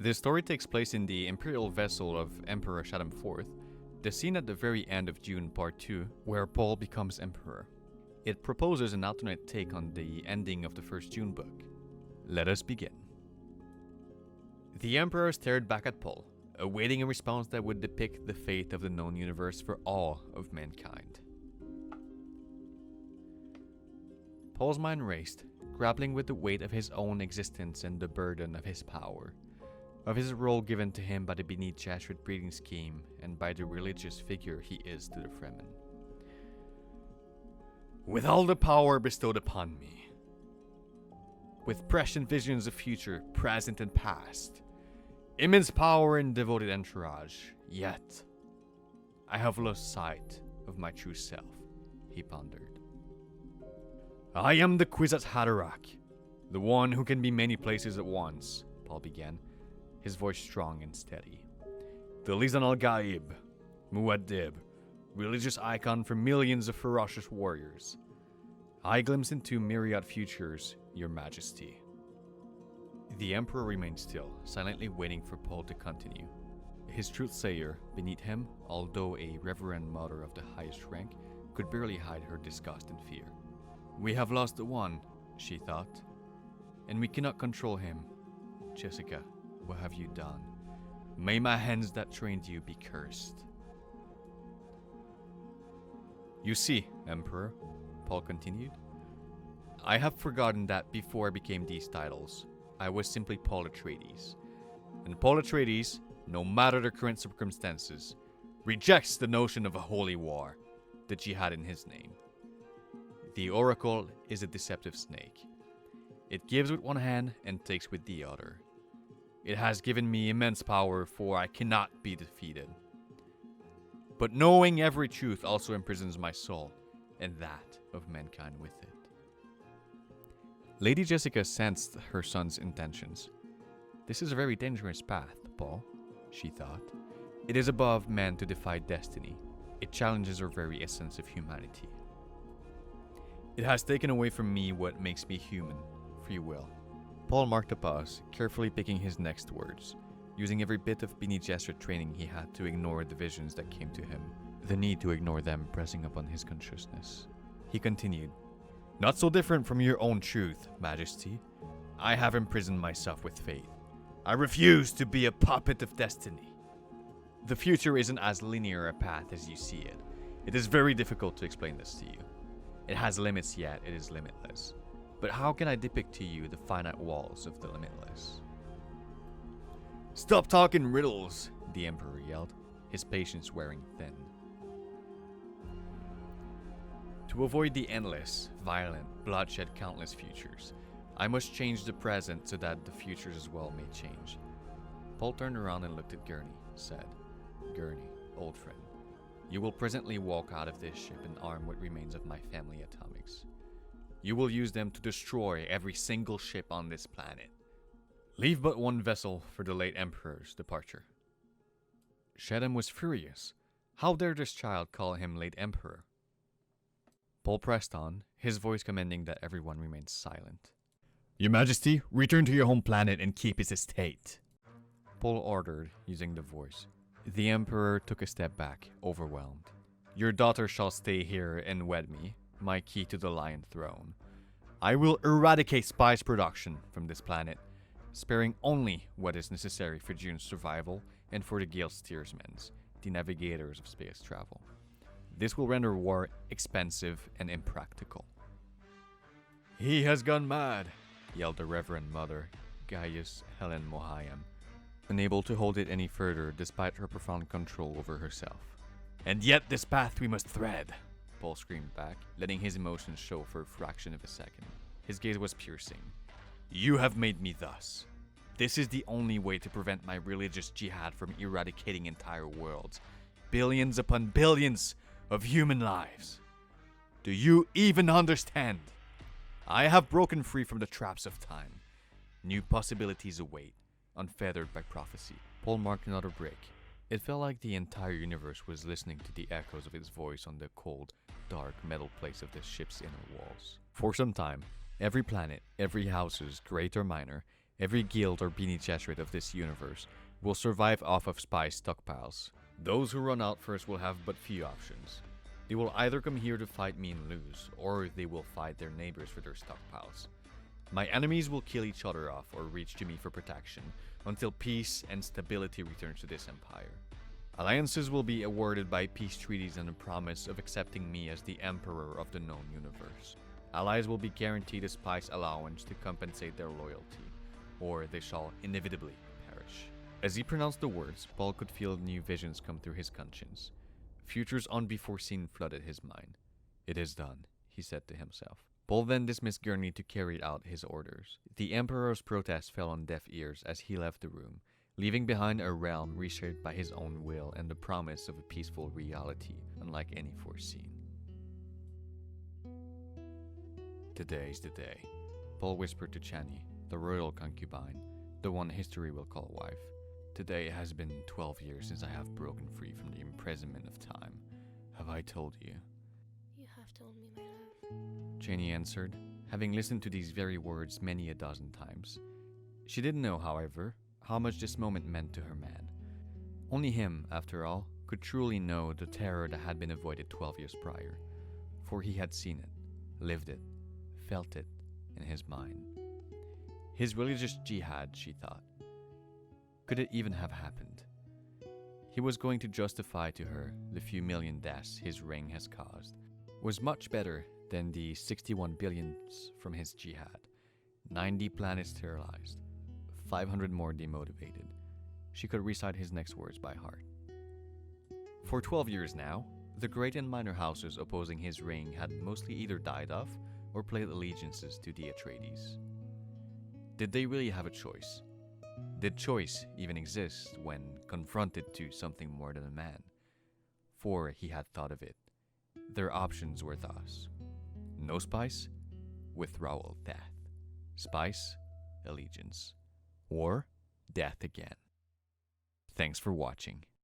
This story takes place in the imperial vessel of Emperor Shaddam IV, the scene at the very end of Dune Part Two, where Paul becomes emperor. It proposes an alternate take on the ending of the first Dune book. Let us begin. The emperor stared back at Paul, awaiting a response that would depict the fate of the known universe for all of mankind. Paul's mind raced, grappling with the weight of his own existence and the burden of his power, of his role given to him by the Bene Gesserit breeding scheme and by the religious figure he is to the Fremen. With all the power bestowed upon me, with prescient visions of future, present and past, immense power and devoted entourage, yet I have lost sight of my true self, he pondered. I am the Kwisatz Haderach, the one who can be many places at once, Paul began, his voice strong and steady. The Lisan al-Gaib, Muad'Dib, religious icon for millions of ferocious warriors. I glimpse into myriad futures, Your Majesty. The Emperor remained still, silently waiting for Paul to continue. His truthsayer, beneath him, although a reverend mother of the highest rank, could barely hide her disgust and fear. We have lost the one, she thought, and we cannot control him. Jessica, what have you done? May my hands that trained you be cursed. You see, Emperor, Paul continued, I have forgotten that before I became these titles, I was simply Paul Atreides. And Paul Atreides, no matter the current circumstances, rejects the notion of a holy war, the Jihad in his name. The Oracle is a deceptive snake. It gives with one hand and takes with the other. It has given me immense power, for I cannot be defeated. But knowing every truth also imprisons my soul, and that of mankind with it. Lady Jessica sensed her son's intentions. This is a very dangerous path, Paul, she thought. It is above man to defy destiny. It challenges our very essence of humanity. It has taken away from me what makes me human, free will. Paul marked a pause, carefully picking his next words, using every bit of Bene Gesserit training he had to ignore the visions that came to him, the need to ignore them pressing upon his consciousness. He continued, Not so different from your own truth, Majesty. I have imprisoned myself with faith. I refuse to be a puppet of destiny. The future isn't as linear a path as you see it. It is very difficult to explain this to you. It has limits, yet it is limitless. But how can I depict to you the finite walls of the limitless? Stop talking riddles, the Emperor yelled, his patience wearing thin. To avoid the endless, violent, bloodshed countless futures, I must change the present so that the futures as well may change. Paul turned around and looked at Gurney, said, Gurney, old friend, you will presently walk out of this ship and arm what remains of my family atomics. You will use them to destroy every single ship on this planet. Leave but one vessel for the late Emperor's departure. Shaddam was furious. How dare this child call him late Emperor? Paul pressed on, his voice commanding that everyone remained silent. Your Majesty, return to your home planet and keep his estate, Paul ordered, using the voice. The Emperor took a step back, overwhelmed. Your daughter shall stay here and wed me, my key to the Lion Throne. I will eradicate spice production from this planet, sparing only what is necessary for Dune's survival and for the Guild steersmen, the navigators of space travel. This will render war expensive and impractical. He has gone mad, yelled the Reverend Mother, Gaius Helen Mohayam, unable to hold it any further despite her profound control over herself. And yet this path we must thread, Paul screamed back, letting his emotions show for a fraction of a second. His gaze was piercing. You have made me thus. This is the only way to prevent my religious jihad from eradicating entire worlds. Billions upon billions of human lives. Do you even understand? I have broken free from the traps of time. New possibilities await, unfettered by prophecy. Paul marked another break. It felt like the entire universe was listening to the echoes of his voice on the cold, dark metal plates of the ship's inner walls. For some time, every planet, every houses, great or minor, Every guild or Bene Gesserit of this universe will survive off of spice stockpiles. Those who run out first will have but few options. They will either come here to fight me and lose, or they will fight their neighbors for their stockpiles. My enemies will kill each other off or reach to me for protection until peace and stability returns to this empire. Alliances will be awarded by peace treaties and a promise of accepting me as the emperor of the known universe. Allies will be guaranteed a spice allowance to compensate their loyalty, or they shall inevitably perish. As he pronounced the words, Paul could feel new visions come through his conscience. Futures unbeforeseen flooded his mind. "It is done," he said to himself. Paul then dismissed Gurney to carry out his orders. The Emperor's protest fell on deaf ears as he left the room, leaving behind a realm reshaped by his own will and the promise of a peaceful reality unlike any foreseen. "Today's the day," Paul whispered to Chani, the royal concubine, the one history will call wife. "Today has been 12 years since I have broken free from the imprisonment of time. Have I told you?" "You have told me, my love," Chani answered, having listened to these very words many a dozen times. She didn't know, however, how much this moment meant to her man. Only him, after all, could truly know the terror that had been avoided 12 years prior, for he had seen it, lived it, felt it in his mind. His religious jihad, she thought. Could it even have happened? He was going to justify to her the few million deaths his ring has caused. Was much better than the 61 billions from his jihad. 90 planets sterilized, 500 more demotivated. She could recite his next words by heart. For 12 years now, the great and minor houses opposing his reign had mostly either died off or played allegiances to the Atreides. Did they really have a choice? Did choice even exist when confronted to something more than a man? For he had thought of it. Their options were thus: no spice, withdrawal, death; spice, allegiance; or death again. Thanks for watching.